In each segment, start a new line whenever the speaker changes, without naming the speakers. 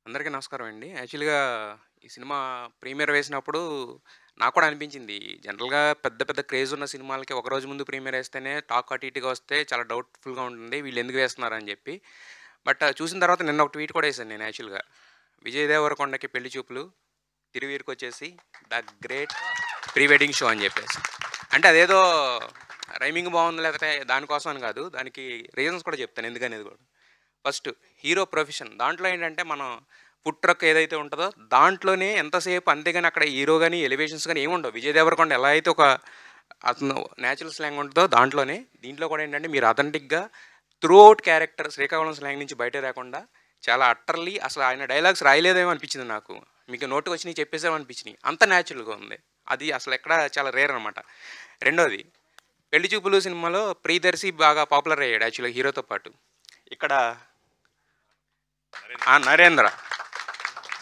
అందరికీ నమస్కారం అండి. యాక్చువల్‌గా ఈ సినిమా ప్రీమియర్ వేసినప్పుడు నాకు కూడా అనిపించింది. జనరల్‌గా పెద్ద పెద్ద క్రేజ్ ఉన్న సినిమాలకి ఒకరోజు ముందు ప్రీమియర్ ఏస్తేనే టాక్ అటు ఇటుగా వస్తే చాలా డౌట్‌ఫుల్‌గా ఉంటుంది. వీళ్ళెందుకు వేస్తున్నారని జెప్పి. బట్ చూసిన తర్వాత నిన్న ఒక ట్వీట్ కూడా ఏసాను నేను యాక్చువల్‌గా. 'విజయ్ దేవరకొండకి పెళ్లి చూపులు, తిరువీరుకొచ్చేసి the great pre wedding show' అని జెప్పేసి. అంటే అదేదో రైమింగ్ బావుంది లేకపోతే దానికోసం అని గాదు. దానికి రీజన్స్ కూడా చెప్తాను ఎందుకనేది గూడా. First hero profession. దాంట్లో ఏంటంటే మనం ఫుడ్ ట్రక్ ఏదైతే ఉంటదో దాంట్లోనే ఎంతసేపు అంతేగాని అక్కడ హీరో గాని, ఎలివేషన్స్ గాని ఏముండవు. 'విజయ్ దేవరకొండ' ఎలా అయితే ఒక అతను నేచురల్ స్లాంగ్ ఉంటదో దాంట్లోనే, దీంట్లో కూడా ఏంటంటే మీరు అథెంటిక్‌గా త్రూఔట్ క్యారెక్టర్ శ్రీకాకుళం స్లాంగ్ నుంచి బయటకి రాకుండా చాలా అట్టర్‌లీ అసలు ఆయన డైలాగ్స్ రాయలేదేమో అనిపించింది నాకు. మీకు నోటికొచ్చినయి చెప్పేసామో అనిపించినియి. అంత నేచురల్‌గా ఉంది. అది అసలు ఎక్కడ చాలా రేర్ అనమాట. రెండోది 'పెళ్లి చూపులు' సినిమాలో ప్రియదర్శి బాగా పాపులర్ అయ్యాడు యాక్చువల్‌గా హీరోతో పాటు. ఇక్కడ 'నరేంద్ర'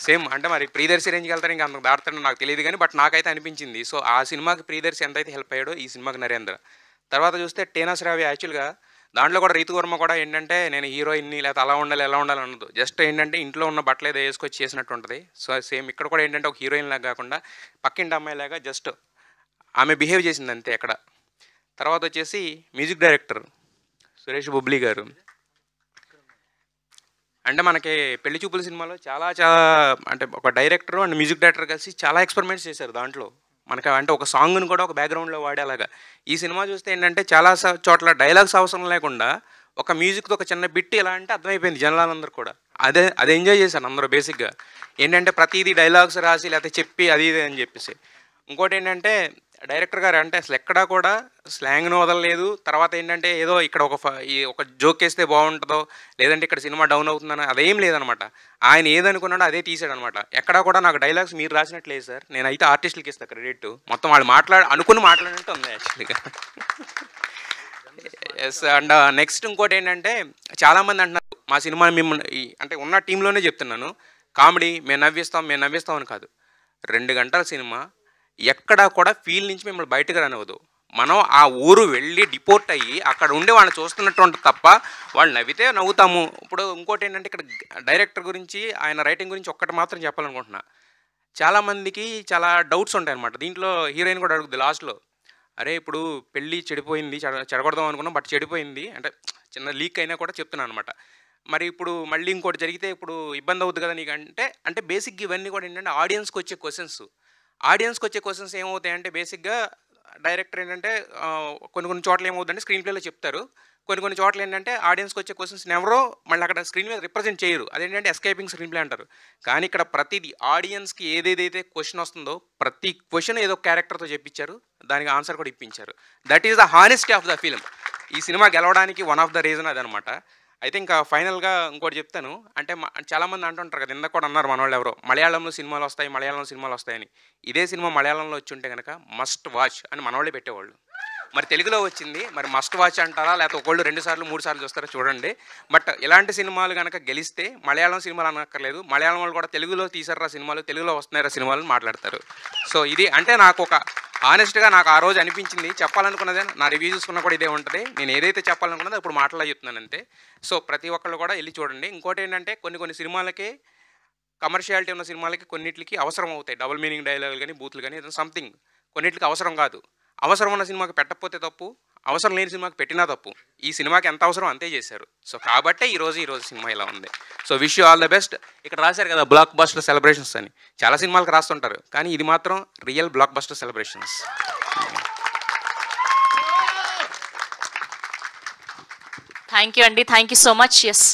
సేమ్ అంటే మరి ప్రియదర్శి రేంజ్‌కి వెళ్తాడో ఇంక అంతకు దాటుతాడో నాకు తెలీదు గానీ, బట్ నాకైతే అనిపించింది. సో, ఆ సినిమాకి ప్రియదర్శి ఎంతైతే హెల్ప్ అయ్యాడో ఈ సినిమాకి 'నరేంద్ర.' తర్వాత చూస్తే 'టీనా శ్రావ్య' యాక్చువల్‌గా దాంట్లో కూడా 'రీతు వర్మ' కూడా ఏంటంటే నేను హీరోయిన్‌ని లేకపోతే అలా ఉండాలి, ఎలా ఉండాలి అనదు. జస్ట్ ఏంటంటే ఇంట్లో ఉన్న బట్టలేదో యేసుకొచ్చి చేసినట్టు ఉంటది. సో, సేమ్ ఇక్కడ కూడా ఏంటంటే ఒక హీరోయిన్‌లాగా కాకుండా పక్కింటి అమ్మాయిలాగా జస్ట్ ఆమె బిహేవ్ చేసింది అంతే అక్కడ. తర్వాత వచ్చేసి మ్యూజిక్ డైరెక్టర్ సురేష్ బొబ్లీ గారు. అంటే మనకి 'పెళ్లి చూపులు' సినిమాలో చాలా చాలా అంటే ఒక డైరెక్టర్ అండ్ మ్యూజిక్ డైరెక్టర్ కలిసి చాలా ఎక్స్పెరిమెంట్స్ చేశారు దాంట్లో. మనకి అంటే ఒక సాంగ్‌ని కూడా ఒక బ్యాక్‌గ్రౌండ్‌లో వాడేలాగా. ఈ సినిమా చూస్తే ఏంటంటే చాలా చోట్ల డైలాగ్స్ అవసరం లేకుండా ఒక మ్యూజిక్‌తో ఒక చిన్న బిట్ ఎలా అంటే అర్థమైపోయింది జనాలందరికి కూడా. అది ఎంజాయ్ చేశాను అందరూ బేసిక్‌గా. ఏంటంటే ప్రతీది డైలాగ్స్ రాసి లేకపోతే చెప్పి అది ఇది అని చెప్పేసి. ఇంకోటేంటంటే డైరెక్టర్ గారు అంటే అసలు ఎక్కడా కూడా స్లాంగ్‌ని వదలలేదు. తర్వాత ఏంటంటే ఏదో ఇక్కడ ఈ ఒక జోకేస్తే బావుంటదో, లేదంటే ఇక్కడ సినిమా డౌన్ అవుతుందని అదేం లేదనమాట. ఆయన ఏదనుకున్నాడో అదే తీసాడనమాట. ఎక్కడా కూడా నాకు డైలాగ్స్ మీరు రాసినట్టు లేదు సార్. నేనైతే ఆర్టిస్టులకి ఇస్తా క్రెడిట్. మొత్తం వాళ్ళు అనుకుని మాట్లాడినట్టు ఉంది యాక్చువల్‌గా. యెస్. అండ్ నెక్స్ట్ ఇంకోటేంటంటే చాలామంది అంటున్నారు మా సినిమా మిమ్మల్ని అంటే ఉన్న టీమ్‌లోనే చెప్తున్నాను. కామెడీ మేము నవ్విస్తాం అని కాదు. 2 గంటల సినిమా ఎక్కడా కూడా ఫీల్ నుంచి మిమ్మల్ని బయటకు రానివ్వదు. మనం ఆ ఊరు వెళ్ళి డిపోర్ట్ అయ్యి అక్కడ ఉండి వాళ్ళని చూస్తున్నట్టు ఉంటది తప్ప వాళ్ళు నవ్వితే నవ్వుతాము. ఇప్పుడు ఇంకోటేంటంటే ఇక్కడ డైరెక్టర్ గురించి ఆయన రైటింగ్ గురించి ఒక్కటి మాత్రం చెప్పాలనుకుంటున్నా. చాలామందికి చాలా డౌట్స్ ఉంటాయన్నమాట. దీంట్లో హీరోయిన్ కూడా అడుగుద్ది లాస్ట్‌లో. అరే! ఇప్పుడు పెళ్లి చెడిపోయింది. చెడగొడదాం అనుకున్నాం. బట్ చెడిపోయింది. అంటే చిన్న లీక్ అయినా కూడా చెప్తున్నాననమాట. మరి ఇప్పుడు మళ్ళీ ఇంకోటి జరిగితే ఇప్పుడు ఇబ్బందవుద్ది కదా నీకంటే, అంటే బేసిక్‌గా ఇవన్నీ కూడా ఏంటంటే ఆడియన్స్‌కొచ్చే క్వెషన్స్. ఆడియన్స్‌కొచ్చే క్వెషన్స్ ఏమవుతాయంటే బేసిక్‌గా డైరెక్టర్ ఏంటంటే కొన్ని కొన్ని చోట్ల ఏమవుద్దంటే స్క్రీన్ ప్లేలో చెప్తారు. కొన్ని కొన్ని చోట్ల ఏంటంటే ఆడియన్స్‌కొచ్చే క్వెషన్స్‌ని ఎవరో మళ్ళీ అక్కడ స్క్రీన్ మీద రిప్రజెంట్ చేయరు. అదేంటంటే ఎస్కేపింగ్ స్క్రీన్ ప్లే అంటారు. కానీ ఇక్కడ ప్రతిది ఆడియన్స్‌కి ఏదేదైతే క్వెషన్ వస్తుందో ప్రతి క్వెషన్ ఏదో క్యారెక్టర్‌తో చెప్పించారు. దానికి ఆన్సర్ కూడా ఇప్పించారు. That is the honesty of the film. ఈ సినిమా గెలవడానికి వన్ ఆఫ్ ద రీజన్ అదనమాట. అయితే ఇంకా ఫైనల్‌గా ఇంకోటి చెప్తాను. అంటే చాలామంది అంటుంటారు కదా! ఇందాక కూడా అన్నారు మనోళ్ళు ఎవరో మలయాళంలో సినిమాలొస్తాయని. ఇదే సినిమా మలయాళంలో వచ్చుంటే గనక మస్ట్ వాచ్ అని మనోళ్ళే పెట్టేవాళ్ళు. మరి తెలుగులో వచ్చింది. మరి మస్ట్ వాచ్ అంటారా? లేకపోతే ఒకళ్ళు 2 సార్లు, 3 సార్లు చూస్తారా చూడండి. బట్ ఇలాంటి సినిమాలు గనక గెలిస్తే మలయాళం సినిమాలు అనక్కర్లేదు. మలయాళం వాళ్ళు కూడా తెలుగులో తీశారురా సినిమాలు, తెలుగులో వస్తున్నాయిరా సినిమాలు అని మాట్లాడతారు. సో, ఇది అంటే నాకొక హానెస్ట్‌గా నాకు ఆ రోజు అనిపించింది. చెప్పాలనుకున్నదే నా రివ్యూ చూసుకున్నా కూడా ఇదే ఉంటది. నేను ఏదైతే చెప్పాలనుకున్నదో ఇప్పుడు మాటల్లో చెప్తున్నాను అంతే. సో, ప్రతి ఒక్కళ్ళు కూడా ఎళ్లి చూడండి. ఇంకోటేంటంటే కొన్ని కొన్ని సినిమాలకి కమర్షియాలిటీ ఉన్న సినిమాలకి కొన్నిట్లికి అవసరం అవుతాయి. డబుల్ మీనింగ్ డైలాగులు గాని, బూతులు గాని ఏదో సంథింగ్ కొన్నిట్లికి అవసరం కాదు. అవసరం ఉన్న సినిమాకి పెట్టకపోతే తప్పు. అవసరం లేని సినిమాకి పెట్టినా తప్పు. ఈ సినిమాకి ఎంత అవసరం అంతే చేశారు. సో, కాబట్టే ఈరోజు సినిమా ఇలా ఉంది. So, wish you all the best. ఇక్కడ రాశారు కదా! బ్లాక్ బస్టర్ సెలబ్రేషన్స్ అని. చాలా సినిమాలకు రాస్తుంటారు. కానీ ఇది మాత్రం real blockbuster celebrations.
Thank you అండి. Thank you so much. Yes.